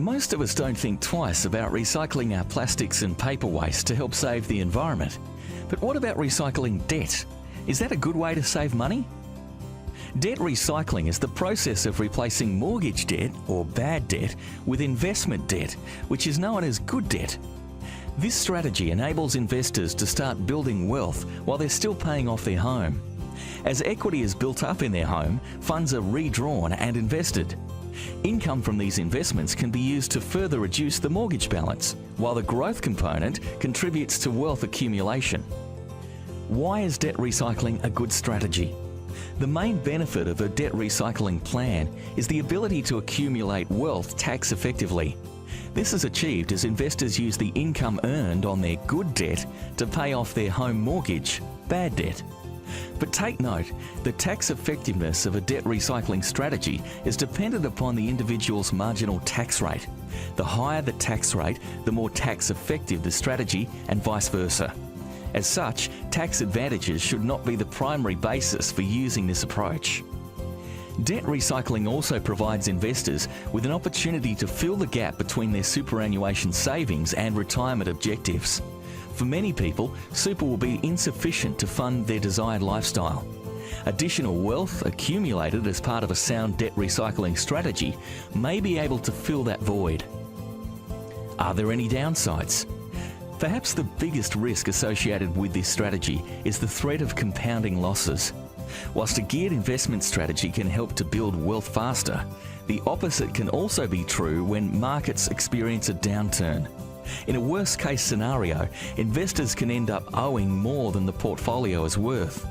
Most of us don't think twice about recycling our plastics and paper waste to help save the environment. But what about recycling debt? Is that a good way to save money? Debt recycling is the process of replacing mortgage debt, or bad debt, with investment debt, which is known as good debt. This strategy enables investors to start building wealth while they're still paying off their home. As equity is built up in their home, funds are redrawn and invested. Income from these investments can be used to further reduce the mortgage balance, while the growth component contributes to wealth accumulation. Why is debt recycling a good strategy? The main benefit of a debt recycling plan is the ability to accumulate wealth tax effectively. This is achieved as investors use the income earned on their good debt to pay off their home mortgage, bad debt. But take note, the tax effectiveness of a debt recycling strategy is dependent upon the individual's marginal tax rate. The higher the tax rate, the more tax effective the strategy, and vice versa. As such, tax advantages should not be the primary basis for using this approach. Debt recycling also provides investors with an opportunity to fill the gap between their superannuation savings and retirement objectives. For many people, super will be insufficient to fund their desired lifestyle. Additional wealth accumulated as part of a sound debt recycling strategy may be able to fill that void. Are there any downsides? Perhaps the biggest risk associated with this strategy is the threat of compounding losses. Whilst a geared investment strategy can help to build wealth faster, the opposite can also be true when markets experience a downturn. In a worst-case scenario, investors can end up owing more than the portfolio is worth.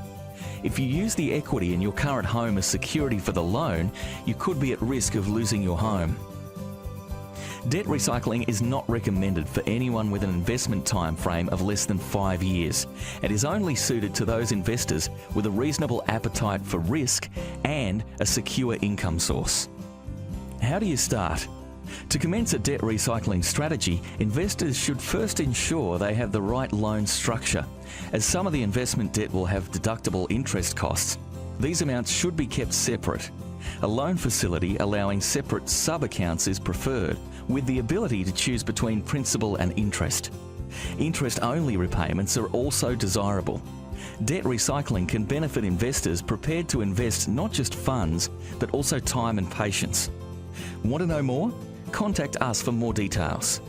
If you use the equity in your current home as security for the loan, you could be at risk of losing your home. Debt recycling is not recommended for anyone with an investment time frame of less than 5 years and is only suited to those investors with a reasonable appetite for risk and a secure income source. How do you start? To commence a debt recycling strategy, investors should first ensure they have the right loan structure, as some of the investment debt will have deductible interest costs. These amounts should be kept separate. A loan facility allowing separate sub-accounts is preferred, with the ability to choose between principal and interest. Interest-only repayments are also desirable. Debt recycling can benefit investors prepared to invest not just funds, but also time and patience. Want to know more? Contact us for more details.